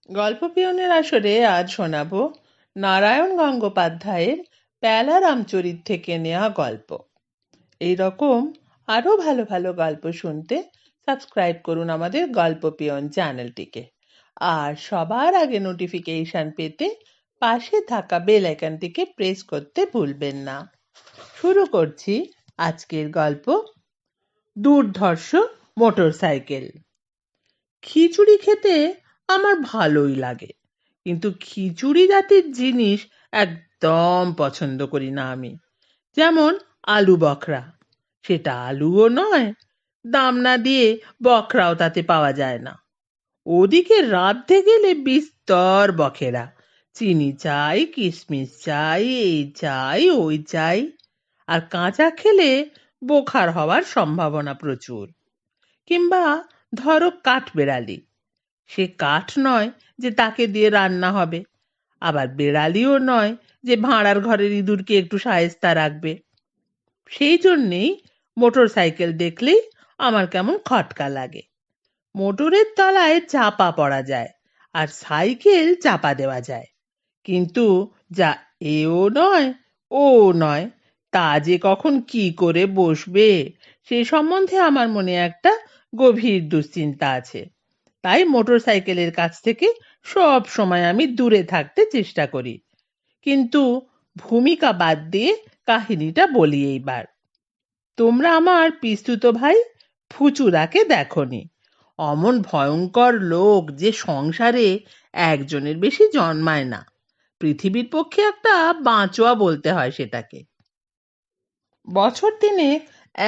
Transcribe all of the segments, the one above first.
গল্প পিয়নের আসরে আজ শোনাব নারায়ণ গঙ্গোপাধ্যায়ের প্যালা রামচরিত থেকে নেওয়া গল্প। এই রকম আরো ভালো ভালো গল্প শুনতে সাবস্ক্রাইব করুন আমাদের গল্প পিয়ন চ্যানেলটিকে। আর সবার আগে নোটিফিকেশন পেতে পাশে থাকা বেল আইকনটিকে প্রেস করতে ভুলবেন না। শুরু করছি আজকের গল্প, দুর্ধর্ষ মোটরসাইকেল। খিচুড়ি খেতে আমার ভালোই লাগে, কিন্তু খিচুড়ি জাতীয় জিনিস একদম পছন্দ করি না আমি। যেমন আলু বখরা, সেটা আলুও নয়, দাম না দিয়ে বখরাও তাতে পাওয়া যায় না। ওদিকে রাঁধতে গেলে বিস্তর বখেরা, চিনি চাই, কিশমিশ চাই, এই চাই ওই চাই। আর কাঁচা খেলে বোখার হওয়ার সম্ভাবনা প্রচুর। কিংবা ধরো কাঠবেড়ালি, সে কাঠ নয় যে তাকে দিয়ে রান্না হবে, আবার বেড়ালিও নয় যে ভাঁড়ার ঘরের ইঁদুরকে একটু শায়েস্তা রাখবে। সেই জন্যেই মোটর সাইকেল দেখলেই আমার কেমন খটকা লাগে। মোটরের তলায় চাপা পড়া যায়, আর সাইকেল চাপা দেওয়া যায়, কিন্তু যা এও নয় ও নয়, তা যে কখন কি করে বসবে সে সম্বন্ধে আমার মনে একটা গভীর দুশ্চিন্তা আছে। তাই মোটর সাইকেলের কাছ থেকে সব সময় আমি দূরে থাকতে চেষ্টা করি। কিন্তু ভূমিকা বাদ দিয়ে কাহিনীটা বলি এইবার। তোমরা আমার পিস্তুত ভাই ফুচুদাকে দেখনি। অমন ভয়ঙ্কর লোক যে সংসারে একজনের বেশি জন্মায় না। পৃথিবীর পক্ষে একটা বাঁচোয়া বলতে হয় সেটাকে। বছর তিনেক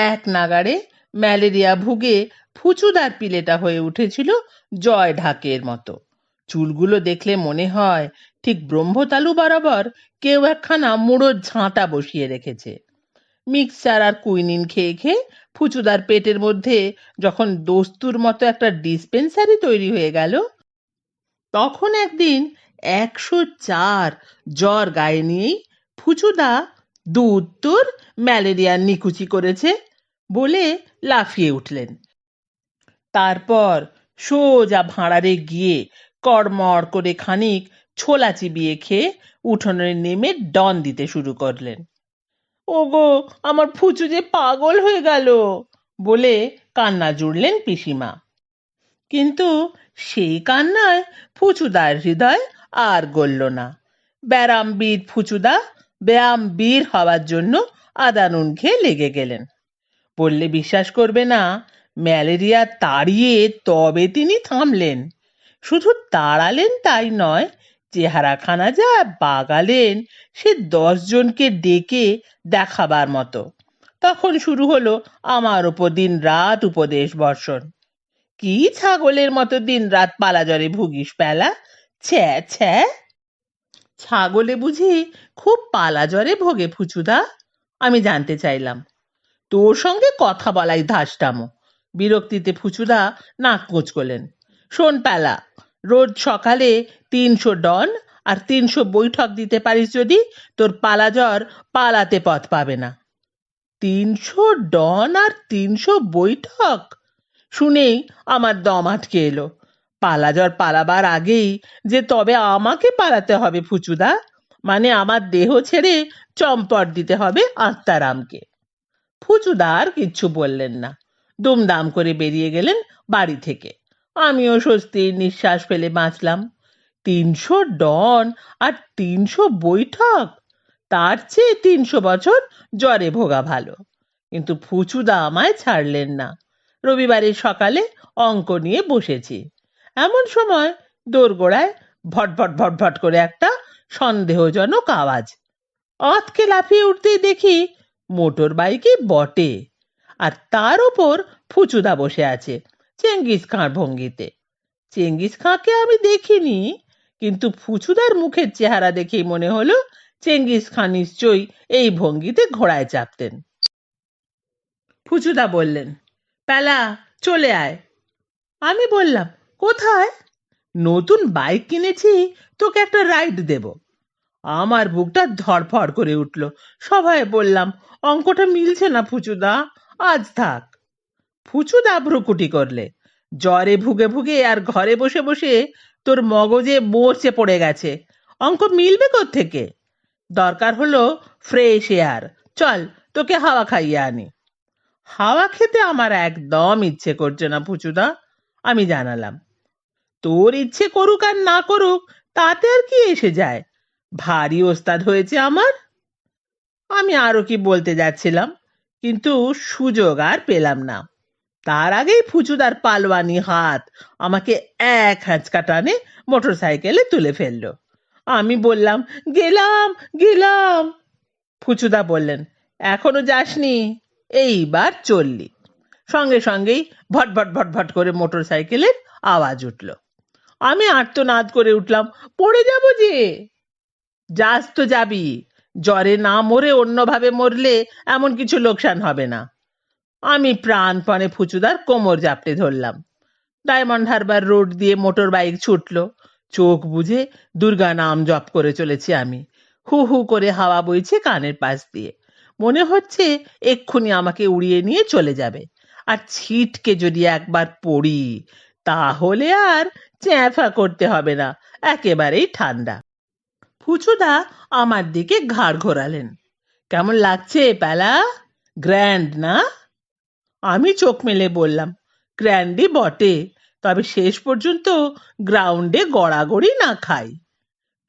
এক নাগাড়ে ম্যালেরিয়া ভুগে ফুচুদার পিলেটা হয়ে উঠেছিল জয় ঢাকের মতো। চুলগুলো দেখলে মনে হয় ঠিক ব্রহ্মতালু বরাবর কেউ একখানা মুড়োর ঝাঁটা বসিয়ে রেখেছে। মিক্সচার আর কুইনিন খেয়ে খেয়ে ফুচুদার পেটের মধ্যে যখন দস্তুর মতো একটা ডিসপেন্সারি তৈরি হয়ে গেল, তখন একদিন 104 জ্বর গায়ে নিয়েই ফুচুদা দু উত্তর ম্যালেরিয়ার নিকুচি করেছে বলে লাফিয়ে উঠলেন। তারপর সোজা ভাঁড়ারে গিয়ে কড়মড় করে খানিক ছোলা চিবিয়ে খেয়ে উঠোনে নেমে ডন দিতে শুরু করলেন। ওগো, আমার ফুচু যে পাগল হয়ে গেল বলে কান্না জুড়লেন পিসিমা। কিন্তু সেই কান্নায় ফুচুদার হৃদয় আর গলল না। ব্যারামবীর ফুচুদা ব্যায়ামবীর হওয়ার জন্য আদা নুন খেয়ে লেগে গেলেন। বললে বিশ্বাস করবে না, ম্যালেরিয়া তাড়িয়ে তবে তিনি থামলেন। শুধু তাড়ালেন তাই নয়, চেহারাখানা যা বাগালেন সে 10 জনকে ডেকে দেখাবার মতো। তখন শুরু হলো আমার ওপর দিন রাত উপদেশ বর্ষণ। কি ছাগলের মতো দিন রাত পালা জ্বরে ভুগিস প্যালা, ছ্যা ছ্যা। ছাগলে বুঝি খুব পালা জ্বরে ভোগে ফুচুদা? আমি জানতে চাইলাম। তোর সঙ্গে কথা বলাই ধাসটামো। বিরক্তিতে ফুচুদা নাক কুঁচকলেন। শোন প্যালা, রোজ সকালে 300 ডন আর 300 বৈঠক দিতে পারিস যদি তোর পালা জ্বর পালাতে পথ পাবে না। 300 ডন আর 300 বৈঠক শুনেই আমার দম আটকে এলো। পালা জ্বর পালাবার আগেই যে তবে আমাকে পালাতে হবে ফুচুদা, মানে আমার দেহ ছেড়ে চম্পট দিতে হবে আত্মারামকে। ফুচুদা আর কিচ্ছু বললেন না, দুমদাম করে বেরিয়ে গেলেন বাড়ি থেকে। আমিও স্বস্তির নিঃশ্বাস ফেলে বাঁচলাম। 300 ডন আর 300 বৈঠক, তার চেয়ে 300 বছর জ্বরে ভোগা ভালো। কিন্তু ফুচুদা আমায় ছাড়লেন না। রবিবারের সকালে অঙ্ক নিয়ে বসেছি, এমন সময় দোরগোড়ায় ভটভট ভটভট করে একটা সন্দেহজনক আওয়াজ। আঁতকে লাফিয়ে উঠতেই দেখি মোটর বাইকে বটে, আর তার ওপর ফুচুদা বসে আছে চেঙ্গিস খাঁর ভঙ্গিতে। চেঙ্গিস খাঁকে আমি দেখিনি, কিন্তু ফুচুদার মুখের চেহারা দেখেই মনে হলো চেঙ্গিস খাঁ নিশ্চয়ই এই ভঙ্গিতে ঘোড়ায় চাপতেন। ফুচুদা বললেন, প্যালা চলে আয়। আমি বললাম, কোথায়? নতুন বাইক কিনেছি, তোকে একটা রাইড দেব। আমার বুকটা ধড়ফড় করে উঠল। সবাই বললাম, অঙ্কটা মিলছে না ফুচুদা, আজ থাক। ফুচুদা ভ্রুকুটি করলে, জ্বরে ভুগে ভুগে আর ঘরে বসে বসে তোর মগজে মরচে পড়ে গেছে। অঙ্ক মিলবে কোত্থেকে? দরকার হলো ফ্রেশ এয়ার। চল, তোকে হাওয়া খাইয়ে আনি। হাওয়া খেতে আমার একদম ইচ্ছে করছে না পুচুদা, আমি জানালাম। তোর ইচ্ছে করুক আর না করুক তাতে আর কি এসে যায়? ভারী ওস্তাদ হয়েছে আমার। আমি আরো কি বলতে যাচ্ছিলাম, কিন্তু সুযোগ আর পেলাম না। তার আগেই ফুচুদার পালোয়ানি হাত আমাকে এক হ্যাঁচকা টানে মোটর সাইকেলে তুলে ফেললো। আমি বললাম, গেলাম গেলাম। ফুচুদা বললেন, এখনো যাসনি, এইবার চললি। সঙ্গে সঙ্গেই ভট ভট ভট ভট করে মোটর সাইকেলের আওয়াজ উঠল। আমি আর্তনাদ করে উঠলাম, পড়ে যাব যে। যাস তো যাবি, জ্বরে না মরে অন্যভাবে মরলে এমন কিছু লোকসান হবে না। আমি প্রাণপণে ফুচুদার কোমর জাপটে ধরলাম। ডায়মন্ড হারবার রোড দিয়ে মোটর বাইক ছুটলো। চোখ বুজে দুর্গা নাম জপ করে চলেছি আমি। হু হু করে হাওয়া বইছে কানের পাশ দিয়ে। মনে হচ্ছে এক্ষুনি আমাকে উড়িয়ে নিয়ে চলে যাবে। আর ছিটকে যদি একবার পড়ি, তাহলে আর চ্যাঁফা করতে হবে না, একেবারেই ঠান্ডা। ফুচুদা আমার দিকে ঘাড় ঘোরালেন। কেমন লাগছে প্যালা? গ্র্যান্ড না? আমি চোখ মেলে বললাম, গ্র্যান্ডই বটে, তবে শেষ পর্যন্ত গ্রাউন্ডে গড়াগড়ি না খাই।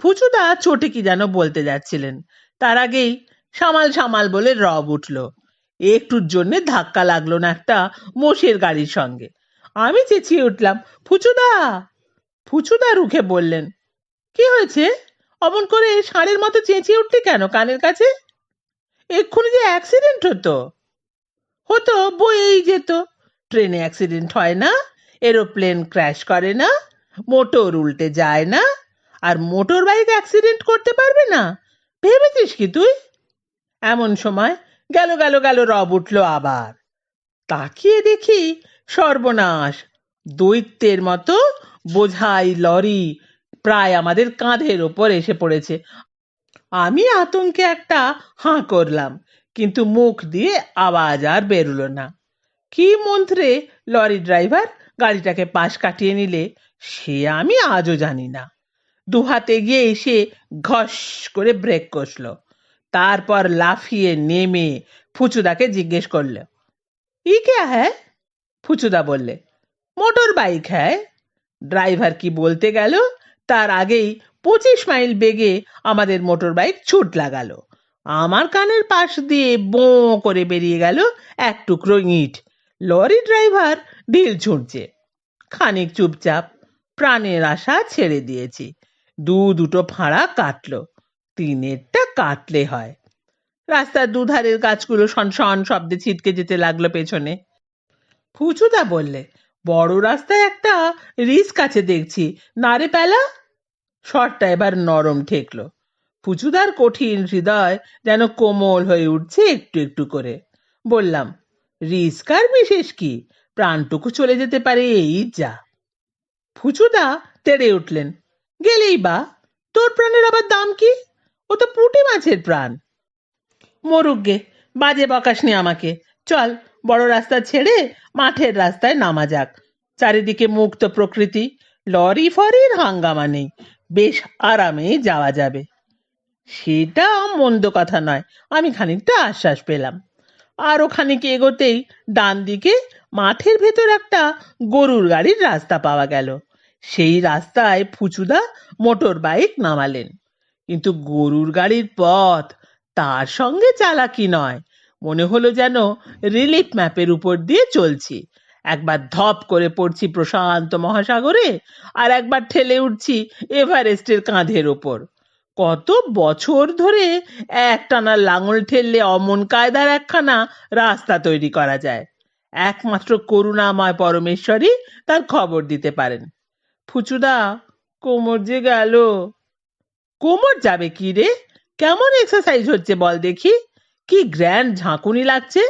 ফুচুদা চোটে কি যেন বলতে যাচ্ছিলেন, তার আগেই সামাল সামাল বলে রব উঠল। একটুর জন্যে ধাক্কা লাগলো না একটা মোষের গাড়ির সঙ্গে। আমি চেঁচিয়ে উঠলাম, ফুচুদা! ফুচুদা রুখে বললেন, কি হয়েছে? অমন করে ষাঁড়ের মতো চেঁচিয়ে উঠলি কেন কানের কাছে? এক্ষুনি যে অ্যাক্সিডেন্ট হতো। হতো বয়েই যেত। ট্রেনে অ্যাক্সিডেন্ট হয় না, এরোপ্লেন ক্র্যাশ করে না, মোটর উল্টে যায় না, আর মোটর বাইক অ্যাক্সিডেন্ট করতে পারবে না? ভেবেছিস কি তুই? এমন সময় গেল গেল গেল রব উঠলো আবার। তাকিয়ে দেখি সর্বনাশ, দৈত্যের মতো বোঝাই লরি প্রায় আমাদের কাঁধের ওপর এসে পড়েছে। আমি আতঙ্কে একটা হাঁ করলাম, কিন্তু মুখ দিয়ে আওয়াজ আর বেরোলো না। কি মন্ত্রে লরি ড্রাইভার গাড়িটাকে পাশ কাটিয়ে নিলে সে আমি আজও জানি না। দুহাতে গিয়ে এসে ঘস করে ব্রেক কষলো। তারপর লাফিয়ে নেমে ফুচুদাকে জিজ্ঞেস করলো, ই ক্যা হ্যায়? ফুচুদা বললে, মোটর বাইক হ্যায়। ড্রাইভার কি বলতে গেল, তার আগেই 25 মাইল বেগে আমাদের মোটর বাইক ছুট লাগালো। আমার কানের পাশ দিয়ে বোঁ করে বেরিয়ে গেল এক টুকরো ইট। লরি ড্রাইভার ঢিল ছুঁড়ছে। খানিক চুপচাপ, প্রাণের আশা ছেড়ে দিয়েছি। দুটো ফাঁড়া কাটলো, তিনেরটা কাটলে হয়। রাস্তার দুধারের গাছগুলো শনশন শব্দে ছিটকে যেতে লাগলো পেছনে। ফুচুদা বললে, বড় রাস্তায় একটা রিস্ক আছে দেখছি, না রে প্যালা? স্বরটা এবার নরম ঠেকলো। ফুচুদার কঠিন হৃদয় যেন কোমল হয়ে উঠছে একটু একটু করে। বললাম, রিস্ক আর বিশেষ কি, প্রাণটুকু চলে যেতে পারে এই যা। ফুচুদা তেড়ে উঠলেন, গেলেই বা, তোর প্রাণের আবার দাম কি? ও তো পুঁটি মাছের প্রাণ। মরুক গে, বাজে বকাসনি আমাকে। চল, বড় রাস্তা ছেড়ে মাঠের রাস্তায় নামা যাক। চারিদিকে মুক্ত প্রকৃতি, লরি ফরির হাঙ্গামা নেই, বেশ আরামে যাওয়া যাবে। সেটা মন্দ কথা নয়, আমি খানিকটা আশ্বাস পেলাম। আরো খানিক এগোতেই ডান দিকে মাঠের ভেতর একটা গরুর গাড়ির রাস্তা পাওয়া গেল। সেই রাস্তায় ফুচুদা মোটর বাইক নামালেন। কিন্তু গরুর গাড়ির পথ তার সঙ্গে চালাকি নয়, মনে হলো যেন রিলিফ ম্যাপের উপর দিয়ে চলছি। একবার ধপ করে পড়ছি প্রশান্ত মহাসাগরে, আর একবার ঠেলে উঠছি এভারেস্টের কাঁধের ওপর। কত বছর ধরে একটানা লাঙল ঠেললে অমন কায়দার একখানা রাস্তা তৈরি করা যায়, একমাত্র করুণাময় পরমেশ্বরই তার খবর দিতে পারেন। ফুচুদা, কোমর যে গেল। কোমর যাবে কি রে? কেমন এক্সারসাইজ হচ্ছে বল দেখি, কি গ্র্যান্ড ঝাঁকুনি লাগছে।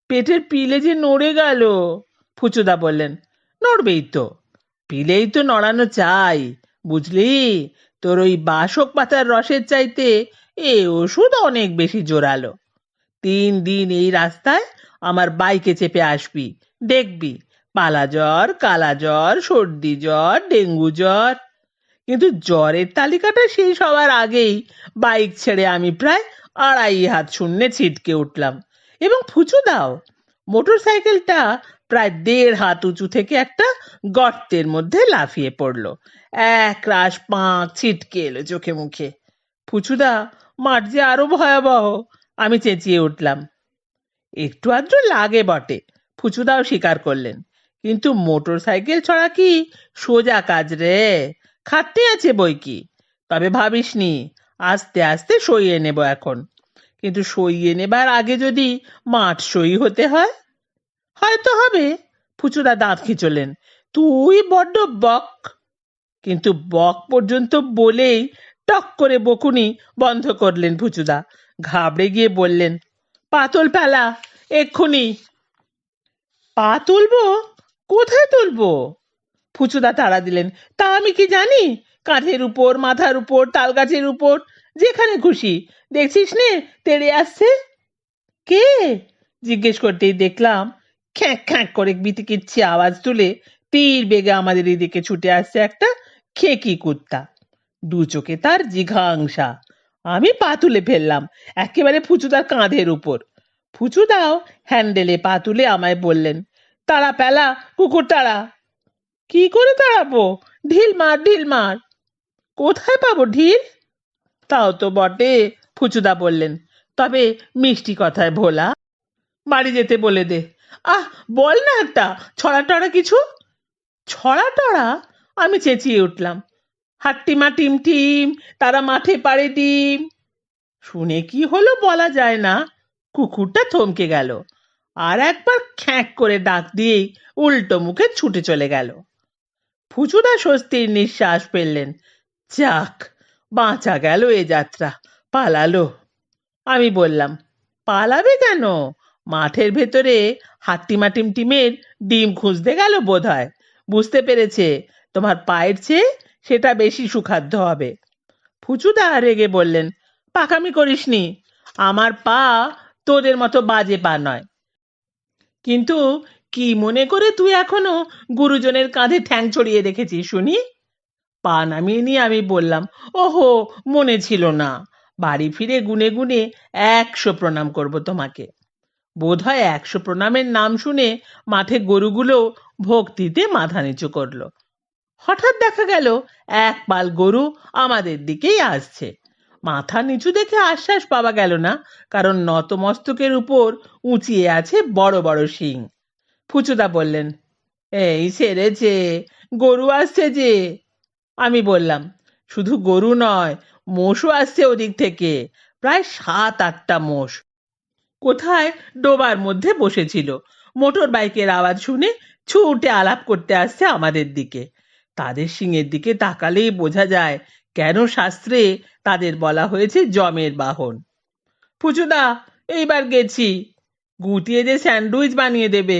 পেটের পিলে যে নড়ে গেল। ফুচুদা বললেন, নড়বেই তো, পিলেই তো নড়ানো চাই, বুঝলি? তোর ওই বাসক পাতার রসের চাইতে এ ওষুধ অনেক বেশি জোরালো। 3 দিন এই রাস্তায় আমার বাইকে চেপে আসবি, দেখবি পালা জ্বর, কালা জ্বর, সর্দি জ্বর, ডেঙ্গু জ্বর। কিন্তু জ্বরের তালিকাটা শেষ হওয়ার আগেই বাইক ছেড়ে আমি প্রায় 2.5 হাত শূন্যে ছিটকে উঠলাম, এবং ফুচুদাও। মোটর সাইকেলটা প্রায় 1.5 হাত উঁচু থেকে একটা গর্তের মধ্যে লাফিয়ে পড়লো। এক রাশ পাঁক ছিটকে এলো চোখে মুখে। ফুচুদা, মাঠ যে আরো ভয়াবহ! আমি চেঁচিয়ে উঠলাম। একটু আধটু লাগে বটে, ফুচুদাও স্বীকার করলেন, কিন্তু মোটর সাইকেল ছড়া কি সোজা কাজ রে? খাটনি আছে বই কি। তবে ভাবিসনি, আস্তে আস্তে সইয়ে নেব এখন। কিন্তু সইয়ে নেবার আগে যদি মাঠ সই হতে হয়, হয়তো হবে। ফুচুদা দাঁত খিঁচলেন। তুই বড্ড বক। কিন্তু বক পর্যন্ত বলেই টক করে বকুনি বন্ধ করলেন ফুচুদা। ঘাবড়ে গিয়ে বললেন, পাতল ফেলা, এক্ষুনি। পা তুলবো? কোথায় তুলবো? ফুচুদা তাড়া দিলেন। তা আমি কি জানি? কাঁধের উপর, মাথার উপর, তাল গাছের উপর, যেখানে খুশি। দেখছিস নে তেড়ে আসছে। কে? জিজ্ঞেস করতেই দেখলাম খ্যাঁক খ্যাঁক করে বিতিকিচ্ছি আওয়াজ তুলে তীর বেগে আমাদের এদিকে ছুটে আসছে একটা খেকি কুত্তা। দু চোখে তার জিঘাংসা। আমি পা তুলে ফেললাম একেবারে ফুচুদার কাঁধের উপর। ফুচুদাও হ্যান্ডেলে পা তুলে আমায় বললেন, তাড়া পেলা, কুকুর তাড়া। কি করে তাড়াবো? ঢিল মার, ঢিল মার। কোথায় পাবো ঢিল? তাও তো বটে, ফুচুদা বললেন, তবে মিষ্টি কথায় ভোলা। বাড়ি যেতে বলে দে। আহ, বল না একটা ছড়া টড়া কিছু। ছড়া টড়া? আমি চেঁচিয়ে উঠলাম। হাট্টিমা টিম টিম, তারা মাঠে পাড়ে ডিম। শুনে কি হলো বলা যায় না। কুকুরটা থমকে গেল, আর একবার খ্যাঁক করে ডাক দিয়েই উল্টো মুখে ছুটে চলে গেল। ফুচুদা স্বস্তির নিঃশ্বাস ফেললেন। যাক, বাঁচা গেল এ যাত্রা, পালালো। আমি বললাম, পালাবে কেন? মাঠের ভেতরে হাট্টিমা টিমটিমের ডিম খুঁজতে গেল বোধহয়। বুঝতে পেরেছে তোমার পায়ের চেয়ে সেটা বেশি সুখাদ্য হবে। ফুচুদা রেগে বললেন, পাকামি করিসনি। আমার পা তোদের মতো বাজে পা নয়। কিন্তু কি মনে করে তুই এখনো গুরুজনের কাঁধে ঠ্যাং ছড়িয়ে রেখেছিস শুনি? পা নামিয়ে নিয়ে আমি বললাম, ওহো, মনে ছিল না। বাড়ি ফিরে গুনে গুনে 100 প্রণাম করব তোমাকে। বোধহয় 100 প্রণামের নাম শুনে মাঠে গরুগুলো ভক্তিতে মাথা নিচু করলো। হঠাৎ দেখা গেল এক পাল গরু আমাদের দিকেই আসছে। মাথা নিচু দেখে আশ্বাস পাওয়া গেল না, কারণ নতমস্তকের উপর উঁচিয়ে আছে বড় বড় শিং। ফুচুদা বললেন, এই সেরেছে, গরু আসছে যে। আমি বললাম, শুধু গরু নয়, মোষও আসছে ওদিক থেকে, প্রায় 7-8টা মোষ। কোথায় ডোবার মধ্যে বসেছিল। মোটর বাইকের আওয়াজ শুনে ছুটে আলাপ করতে আসছে আমাদের দিকে। তাদের শিংয়ের দিকে তাকালেই বোঝা যায় কেন শাস্ত্রে তাদের বলা হয়েছে যমের বাহন। ফুচুদা, এইবার গেছি। গুটিয়ে যে স্যান্ডউইচ বানিয়ে দেবে।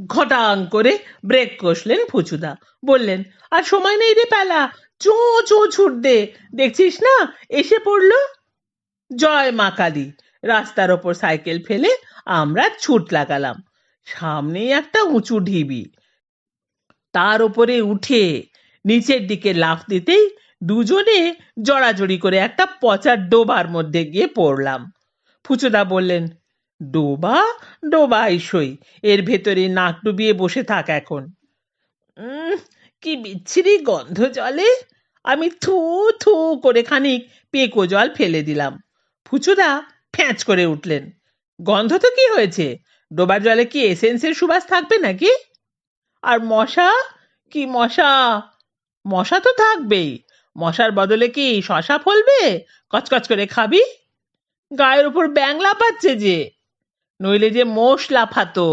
ঘটাং করে ব্রেক কষলেন ফুচুদা। বললেন, আর সময় নেই রে পেলা, চো চো ছুট দে, দেখছিস না এসে পড়লো। জয় মা কালী। রাস্তার ওপর সাইকেল ফেলে আমরা ছুট লাগালাম। সামনেই একটা উঁচু ঢিবি। তার উপরে উঠে নিচের দিকে লাফ দিতেই দুজনে জড়াজড়ি করে একটা পচা ডোবার মধ্যে গিয়ে পড়লাম। ফুচুদা বললেন, ডোবা? ডোবা আইসই, এর ভেতরে নাক ডুবিয়ে বসে থাক এখন। কি বিচ্ছিরি গন্ধ জলে। আমি থু থু করে খানিক পেঁকো জল ফেলে দিলাম। ফুচুদা ফ্যাঁচ করে উঠলেন, গন্ধ তো কি হয়েছে, ডোবার জলে কি এসেন্সের সুবাস থাকবে নাকি? আর মশা? কি মশা? মশা তো থাকবেই। মশার বদলে কি শশা ফলবে? কচকচ করে খাবি? গায়ের উপর ব্যাং লাফাচ্ছে যে। নইলে যে মোষ লাফাতো,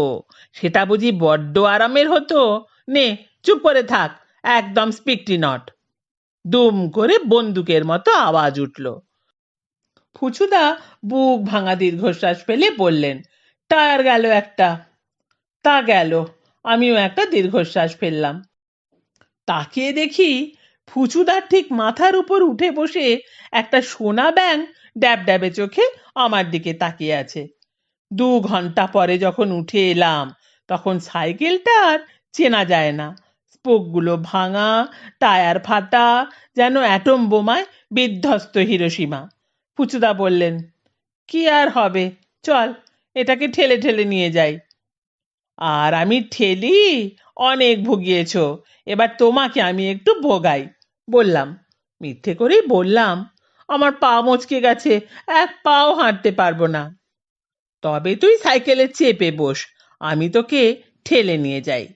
সেটা বুঝি বড্ড আরামের হতো? নে, চুপ করে থাক, একদম স্পিকটি নট। দুম করে বন্দুকের মতো আওয়াজ উঠল। ফুচুদা বুক ভাঙা দীর্ঘশ্বাস ফেলে বললেন, টায়ার গেল একটা। তা গেল। আমিও একটা দীর্ঘশ্বাস ফেললাম। তাকিয়ে দেখি ফুচুদার ঠিক মাথার উপর উঠে বসে একটা সোনা ব্যাঙ ড্যাব ড্যাবে চোখে আমার দিকে তাকিয়ে আছে। 2 ঘন্টা পরে যখন উঠে এলাম, তখন সাইকেলটা আর চেনা যায় না, স্পোকগুলো ভাঙা, টায়ার ফাটা, যেন অ্যাটম বোমায় বিধ্বস্ত হিরোশিমা। পুচুদা বললেন, কি আর হবে, চল এটাকে ঠেলে ঠেলে নিয়ে যাই। আর আমি ঠেলি, অনেক ভুগিয়েছ, এবার তোমাকে আমি একটু ভোগাই, বললাম। মিথ্যে করেই বললাম, আমার পা মচকে গেছে, এক পাও হাঁটতে পারবো না। তবে তুই সাইকেলে চেপে বস, আমি তোকে ঠেলে নিয়ে যাই।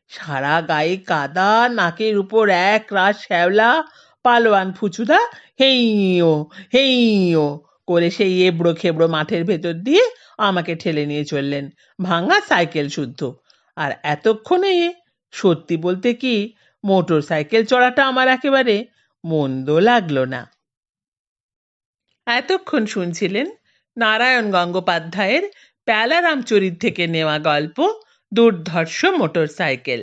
সারা গায়ে কাদা, নাকের উপর এক রাশ শ্যাওলা, পালোয়ান ফুচুদা হেইও হেইও করে সেই এবড়ো খেবড়ো মাঠের ভেতর দিয়ে আমাকে ঠেলে নিয়ে চললেন, ভাঙা সাইকেল শুদ্ধ। আর এতক্ষণে সত্যি বলতে কি, মোটর সাইকেল চড়াটা আমার একেবারে মন্দ লাগলো না। এতক্ষণ শুনছিলেন নারায়ণ গঙ্গোপাধ্যায়ের প্যালারাম চরিত থেকে নেওয়া গল্প দুর্ধর্ষ মোটর সাইকেল।